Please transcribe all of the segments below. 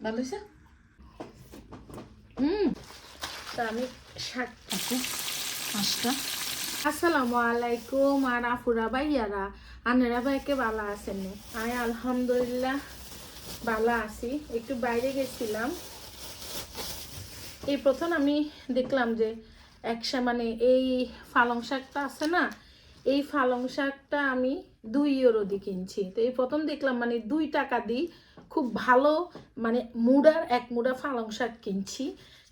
ভালো হয়েছে। তা আমি শাক থাকি মাছটা। আসসালামু আলাইকুম আর আফুরা ভাইয়ারা আনেরা ভাইকে ভালো আছেন? আমি আলহামদুলিল্লাহ ভালো আছি। একটু বাইরে গেছিলাম, এই প্রথম আমি দেখলাম যে মানে এই পালং শাকটা আছে না, এই পালং শাকটা আমি 2 ইউরো দিয়ে কিনছি। তো এই প্রথম দেখলাম মানে 2 টাকা দিই খুব ভালো মানে মুড়ার 1 মুড়া পালং শাক কিনছি।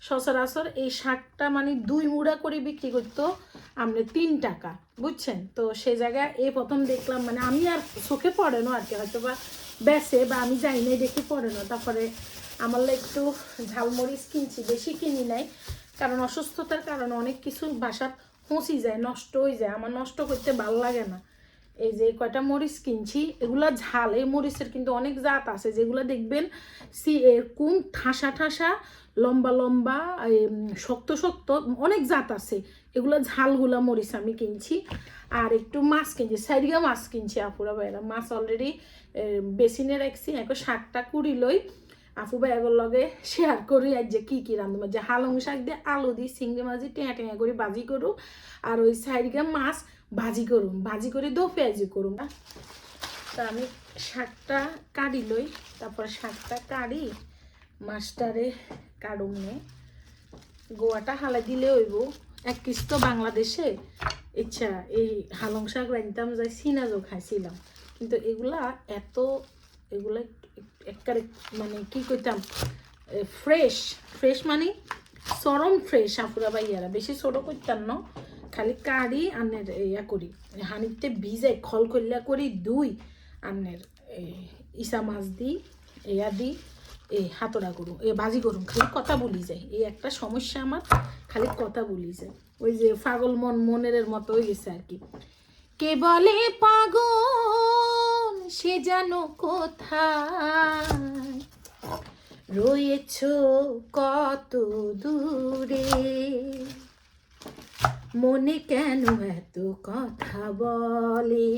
সচরাচর এই শাকটা মানে 2 মুড়া করে বিক্রি করতো আমরা 3 টাকা, বুঝছেন? তো সেই জায়গায় এই প্রথম দেখলাম, মানে আমি আর চোখে পড়ে না আর কি, হয়তো বা বেছে বা আমি যাই নাই দেখে পড়ে না। তারপরে আমার একটু ঝালমরিচ কিনছি, বেশি কিনি নাই, কারণ অসুস্থতার কারণে অনেক কিছু বাসার পচি যায়, নষ্ট হয়ে যায়, আমার নষ্ট করতে ভালো লাগে না। এই যে কয়টা মরিচ কিনছি, এগুলা ঝাল। এই মরিচের কিন্তু অনেক জাত আছে, যেগুলো দেখবেন এরকম ঠাসা ঠাসা, লম্বা লম্বা, শক্ত শক্ত, অনেক জাত আছে। এগুলো ঝালগুলা মরিচ আমি কিনছি। আর একটু মাছ কিনছি, সাইডিগা মাছ কিনছি আপুরা ভাইরা। মাছ অলরেডি বেসিনে রাখছি, এখন শাকটা কুড়ি লই আপু ভাইয়াগুলোর লগে শেয়ার করি আজ যে কী কী রান্ধবো। যে হালং শাক দিয়ে আলু দিই, চিংড়ি মাছ দিয়ে টেঁয়া টেঁয়া করে ভাজি করু, আর ওই সাইডগা মাছ ভাজি করুন, ভাজি করে দো পেঁয়াজি করুন। তা আমি শাকটা কাটি লই, তারপর শাকটা কাটি মাছটারে কাটুম নে, গোয়াটা হালা দিলে হইব। এক কিস্ত বাংলাদেশে ইচ্ছা এই হালং শাক রাঁধতাম যাই, সিনাজও খাইছিলাম, কিন্তু এগুলা এত এগুলা একবারে মানে কি কইতাম ফ্রেশ ফ্রেশ, মানে চরম ফ্রেশ আপুরা ভাইয়ারা। বেশি ছোটো করতাম না, খালি কাড়ি আনের ইয়া করি, হানিতে ভিজাই খল খল্লা করি দুই আনের ইসা মাছ দিই, ইয়া দিই, এই হাতড়া করুন, এ বাজি করুন, খালি কথা বলি যায়। এই একটা সমস্যা আমার, খালি কথা বলি যায়। ওই যে পাগল মনের মতো হয়ে গেছে আর কি। কে বলে পাগল সে যেন কোথায় রয়েছ কত দূরে, মনে কেন এত কথা বলে,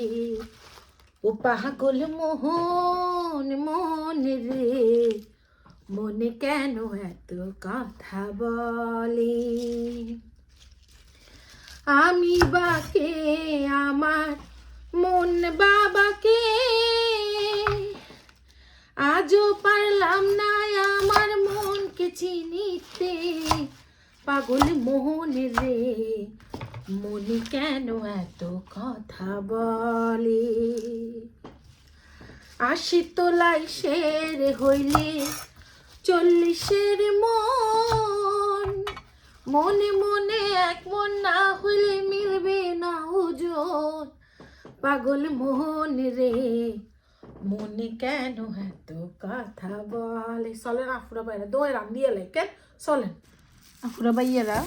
ও পাগল মোহন মনে রে, মনে কেন এত কথা বলে। আমি বাকে আমার মন বাবাকে, আজও পারলাম না আমার মনকে চিনিতে, পাগল মোহন রে, মনে কেন এত কথা বলে। 80 তোলাই শের হইলে 40-এর মন, মনে মনে এক মন না হইলে মিলবে না ওজন, পাগল মোহন রে, মনে কেন এত কথা বলে। চলেন আফুরা ভাইয়েরা দোয় রান্ধিয়ে লেখেন, চলেন আফুরা ভাইয়েরা।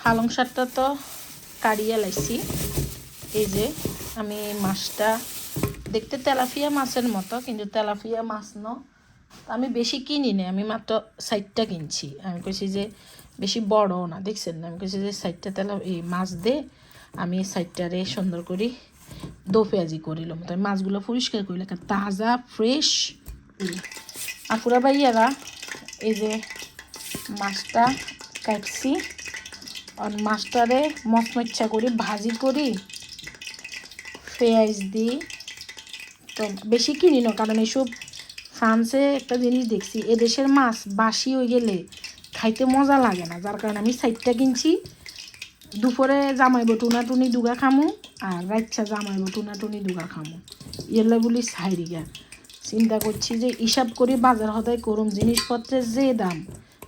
পালং শাকটা তো কাড়িয়ে লাইছি। এই যে আমি মাছটা দেখতে তেলাপিয়া মাছের মতো, কিন্তু তেলাপিয়া মাছ ন, আমি বেশি কিনি না, আমি মাত্র 60টা কিনছি। আমি কইছি যে বেশি বড় না, দেখছেন না, আমি কইছি যে 60টা এই মাছ দে, আমি 60টারে সুন্দর করে দো পেঁয়াজি করিলাম। তাই মাছগুলো পরিষ্কার করিলে তাজা ফ্রেশ। আপুরা ভাইয়ারা এই যে মাছটা কাটছি, আর মাছটারে মচমচা করি ভাজি করি পেঁয়াজ দিই। তো বেশি কিনি না, কারণ এসব ফ্রান্সে একটা জিনিস দেখছি, এদেশের মাছ বাসি হয়ে গেলে খাইতে মজা লাগে না, যার কারণে আমি 60টা কিনছি। দুপুরে জামাইবো টুনাটুনি দুগা খামু, আর রাইচ্ছা জামাইবো টুনাটুনি দুগা খামু, ইয়েলে বলি সাইরিগা। চিন্তা করছি যে হিসাব করি বাজার হদায় করুম, জিনিসপত্রের যে দাম,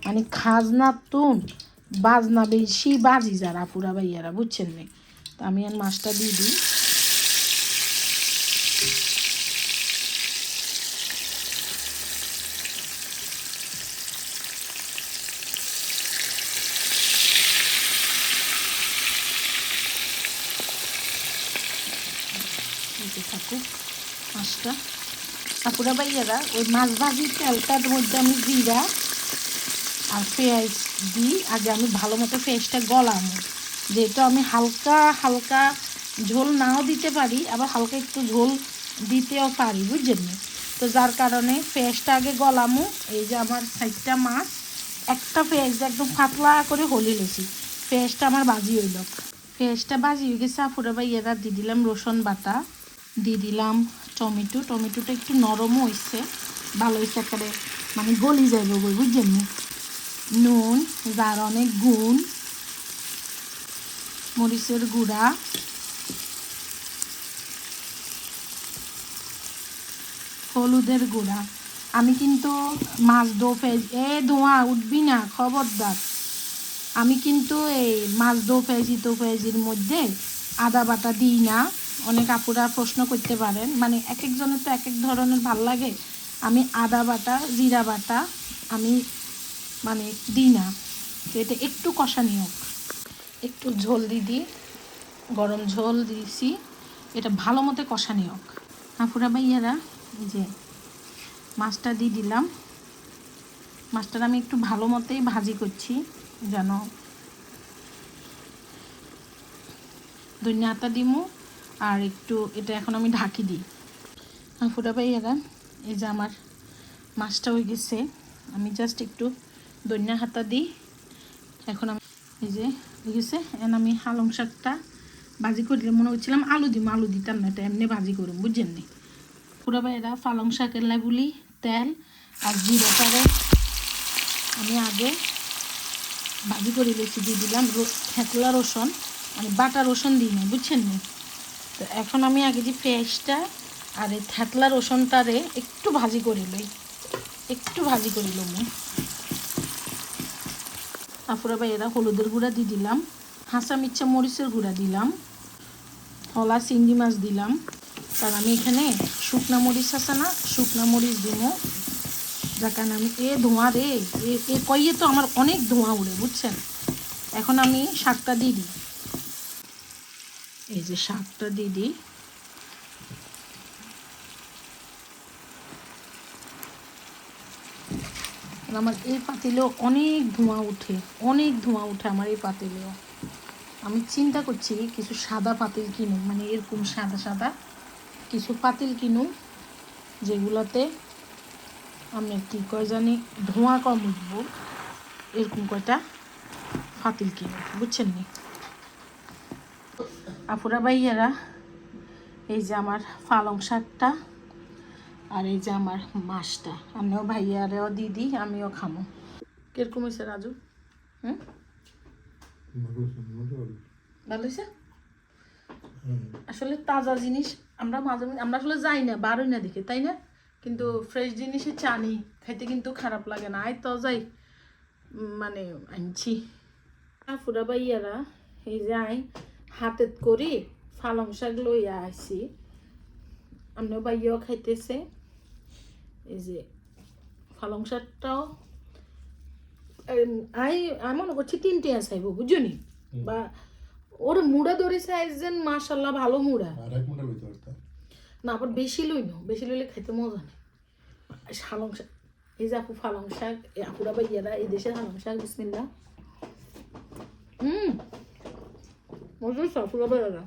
মানে খাজনা তুন বাজনা বেশি বাজি যারা পুরা ভাইয়ারা, বুঝছেন নি। তো আমি আর মাছটা দিয়ে দিই। থাকুক মাছটা আপুরা ভাইয়ারা। ওই মাছ ভাজি তেলটার মধ্যে আমি জিরা আর পেঁয়াজ দিই, আগে আমি ভালো মতো পেঁয়াজটা গলাম, যেহেতু আমি হালকা হালকা ঝোল নাও দিতে পারি, আবার হালকা একটু ঝোল দিতেও পারি, বুঝছেন না। তো যার কারণে পেঁয়াজটা আগে গলামু। এই যে আমার 4টা মাছ, একটা পেঁয়াজ একদম পাতলা করে হলি লেছি। পেঁয়াজটা আমার ভাজি হইল, পেঁয়াজটা ভাজি হয়ে গেছে। আপুরা ভাইয়েরা দিয়ে দিলাম রসুন বাটা, দিয়ে দিলাম টমেটো। টমেটোটা একটু নরমও হয়েছে, ভালো হয়েছে, একেবারে মানে গলি যাইব গই, বুঝছেন নি। নুন, যার অনেক গুণ, মরিচের গুঁড়া, হলুদের গুঁড়া। আমি কিন্তু মাছ ধোঁয়া উঠবি না, খবরদার। আমি কিন্তু এই মাছ পেঁয়াজির মধ্যে আদা বাটা দিই না। অনেক আপুরা প্রশ্ন করতে পারেন, মানে এক একজনের তো এক এক ধরনের ভাল লাগে। আমি আদা বাটা, জিরা বাটা আমি মানে দিই না। তো এটা একটু কষানি হোক, একটু ঝোল দিই, গরম ঝোল দিয়েছি, এটা ভালো মতো কষানি হোক। আপুরা ভাইয়ারা এই যে মাছটা দিয়ে দিলাম। মাছটা আমি একটু ভালো মতোই ভাজি করছি, যেন ধনিয়া আতা দিমু। আর একটু এটা এখন আমি ঢাকি দিই। আপুরা ভাইয়ারা এই যে আমার মাছটা হয়ে গেছে, আমি জাস্ট একটু ধনিয়া হাতা দিই। এখন আমি এই যে হয়ে গেছে, এখন আমি পালং শাকটা ভাজি করলে মনে হচ্ছিলাম আলু দিতাম না, এটা এমনি ভাজি করুন, বুঝছেন নি। পুরা ভাইয়েরা পালং শাকের লাগুলি তেল আর জিরাটারে আমি আগে ভাজি করে বেশি দিয়ে দিলাম। থেতলা রসুন, মানে বাটা রসুন দিই না, বুঝছেন নি। তো এখন আমি আগে যে পেঁয়াজটা আর এই থেতলা রসুনটারে একটু ভাজি করে লই, তারপরে এরা হলুদের গুঁড়া দিয়ে দিলাম, হাঁসা মির্চা মরিচের গুঁড়া দিলাম, হলা চিংড়ি মাছ দিলাম। কারণ আমি এখানে শুকনা মরিচ আছে না, শুকনা মরিচ দিব। যার কারণে আমি ধোঁয়া রে এ কইয়ে তো আমার অনেক ধোঁয়া উড়ে, বুঝছেন। এখন আমি শাকটা দিয়ে দিই, এই যে শাকটা দিয়ে দিই। আমার এই পাতিলেও অনেক ধোঁয়া উঠে আমার এই পাতিলেও। আমি চিন্তা করছি কিছু সাদা পাতিল কিনুম, মানে এরকম সাদা সাদা কিছু পাতিল কিনুম, যেগুলোতে আমি কি কয় জানি ধোঁয়া কম উঠবো, এরকম কয়টা পাতিল কিনুম, বুঝছেন নি। আপুরা ভাইয়ারা এই যে আমার পালং শাকটা আর এই যে আমার মাছটা, আমিও ভাইয়ারেও দিদি, আমিও খামো। কিরকম হয়েছে রাজু? ভালো হয়েছে। আসলে তাজা জিনিস আমরা মাঝে মাঝে আমরা আসলে যাই না, বারোই না দেখে, তাই না। কিন্তু ফ্রেশ জিনিসই চানি খাইতে কিন্তু খারাপ লাগে না। আয় তো যাই মানে আনছি। ফুরা ভাইয়ারা এই যে আই হাতেত করি পালং শাক লইয়া আসি, আমিও ভাইয়াও খাইতেছে। এই যে পালং শাকটাও আমি মনে করছি 3টে আসাইব, বুঝলি। বা ওর মুড়া ধরে সাইজেন, মাশাল্লাহ ভালো মুড়া না, আবার বেশি লইনো, বেশি লইলে খেতে মজা নেই। পালং শাক, এই যে আপু পালং শাক, আপুরা ভাইয়ারা এই দেশের পালং শাক, বিসমিল্লাহ। মজা আপুরা ভাইয়ারা।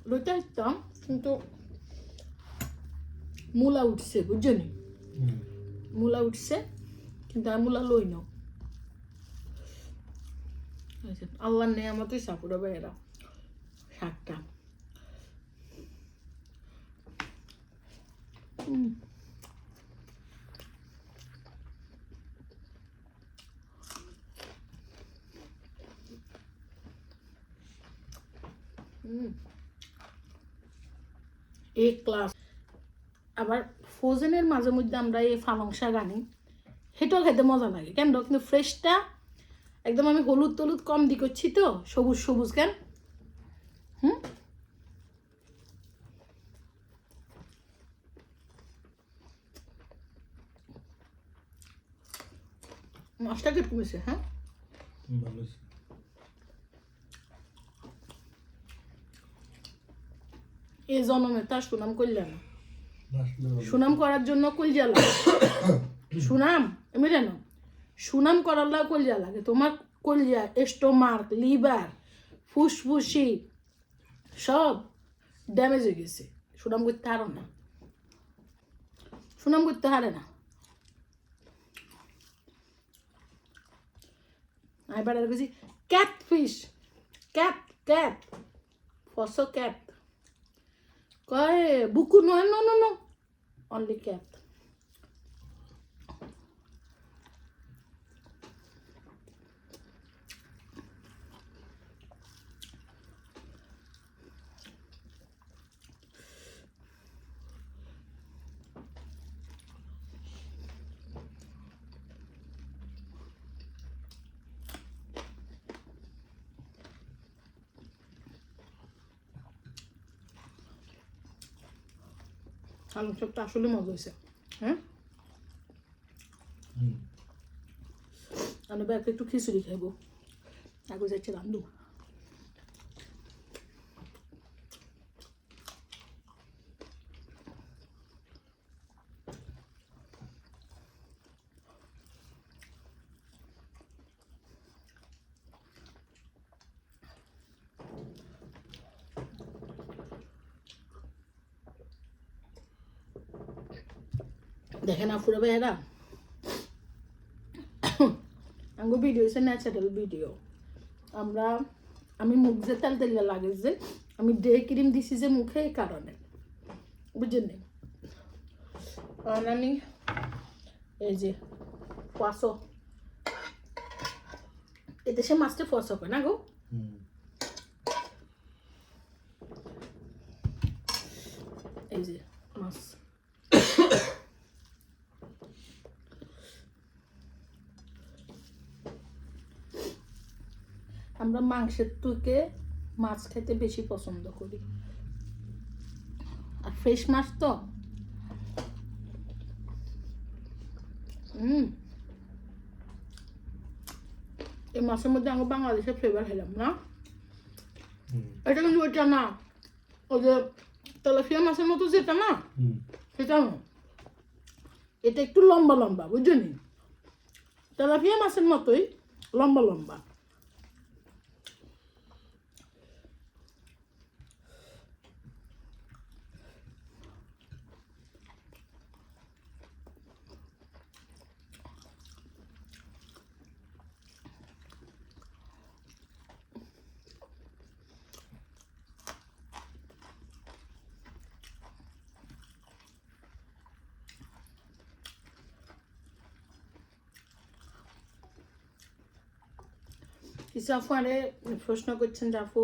লইতে আসতাম কিন্তু মূলা উঠছে, বুঝলি। মূলা উঠছে কিন্তু আমি মূলা লই না। আল্লাহর নেয়ামতই সাপুরা ভাইয়েরা শাকটা। এই ক্লাস। আবার ফ্রোজেনের মাঝে মধ্যে আমরা এই পালং শাক আনি, সেটাও খেতে মজা লাগে কেন, কিন্তু ফ্রেশটা একদম আমি হলুদ টলুদ কম দি করছি তো, সবুজ সবুজ কেন। মাছটা কি কমেছে? হ্যাঁ এই জন্মে তার সুনাম করলেন, সুনাম করার জন্য কলজা লাগে। সুনাম এমনি জানো, সুনাম করার লাগে কলজা লাগে। তোমার কলজা, স্টোমাক, লিভার, ফুসফুসি, সব ড্যামেজ হয়ে গেছে, সুনাম করতে হারো না, সুনাম করতে হারে না। আমি বাড়ার গেছি ক্যাট ফিশ, ক্যাট ক্যাট ফসো ক্যাট, কয় বুকু নয়, no no no, only cat. আলু চপটা আসলে মজা হয়েছে। হ্যাঁ, আমি ব্যাগটা একটু খিচুড়ি খাইবো, আগে যাচ্ছে রান্ধু। দেখেন আফুরা ভাইয়েরা, আমার ভিডিও হচ্ছে ন্যাচারাল ভিডিও। আমি মুখ যে তেল তেল লাগে যে, আমি ডে ক্রিম দিছি যে মুখে, এই কারণে, বুঝলেন? কারণ আমি এই যে ফসো, এদেশে মাছটা ফসো করে না গো, এই যে মাছ। আমরা মাংসের থেকে মাছ খেতে বেশি পছন্দ করি, আর ফ্রেশ মাছ তো এই মাছের মধ্যে আমরা বাংলাদেশের ফ্লেভার খেলাম না। এটা কিন্তু ওইটা না, ওই যে তেলাপিয়া মাছের মতো যেটা না, সেটা না, এটা একটু লম্বা লম্বা, বুঝছেন? তেলাপিয়া মাছের মতোই লম্বা লম্বা। কিছু আপু আরে প্রশ্ন করছেন যে আপু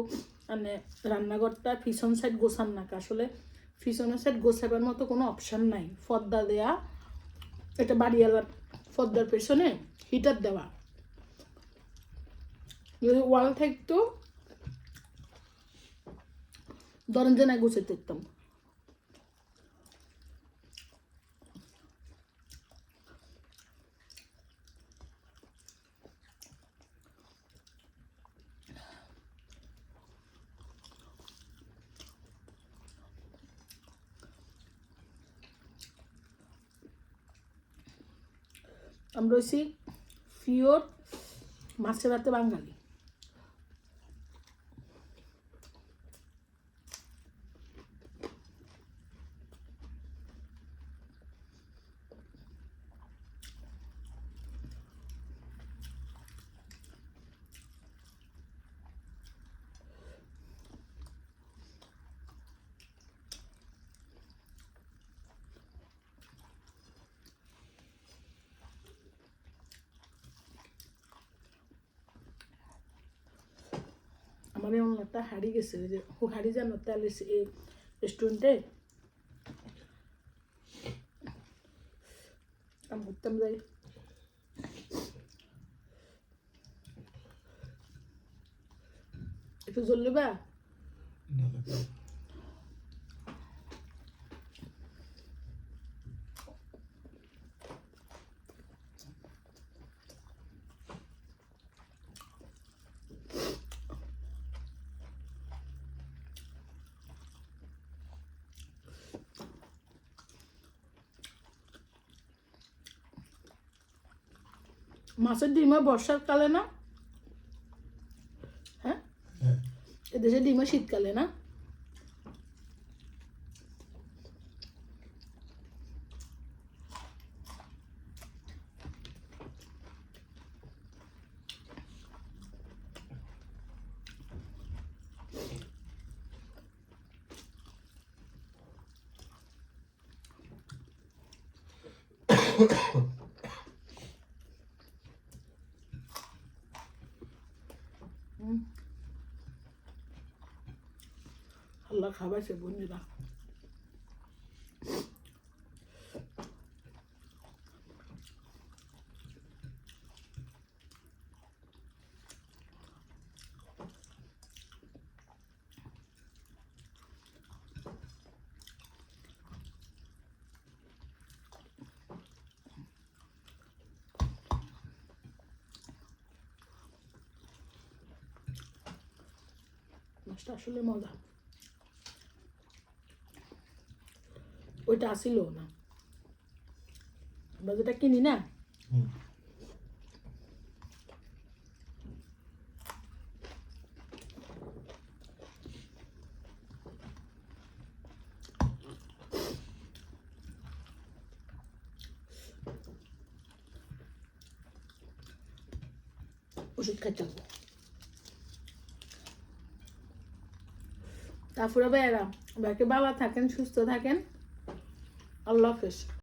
মানে রান্নাঘরটা পিছন সাইড গোছান না, আসলে পিছনের সাইড গোছাবার মতো কোনো অপশান নাই। পর্দা দেয়া, এটা বাড়িওয়ালার পর্দার পেছনে হিটার দেওয়া, যদি ওয়াল থাকতো ধরেন যে না গুছাতে দেখতাম। আমরা হচ্ছি পিওর মাছে ভাতে বাঙালি। আমার এই অন্যটা হারিয়ে গেছে, যে হারিয়ে জানো তাহলে এই রেস্টুরেন্টে আমি ঘুরতাম যাই। একটু জ্বললে বা মাছের ডিম বর্ষার কালে না, হ্যাঁ এদেশে ডিম শীতকালে না। আল্লাহ খাবাইছে বন্ধুরা। মাছটা আসলে মজা। ওইটা আসিল না, আমরা যেটা কিনি না। ওষুধ খাইতে হবে। তারপরে ভাইয়েরা, ভাইকে ভালো থাকেন, সুস্থ থাকেন। আল্লাহ হাফেজ।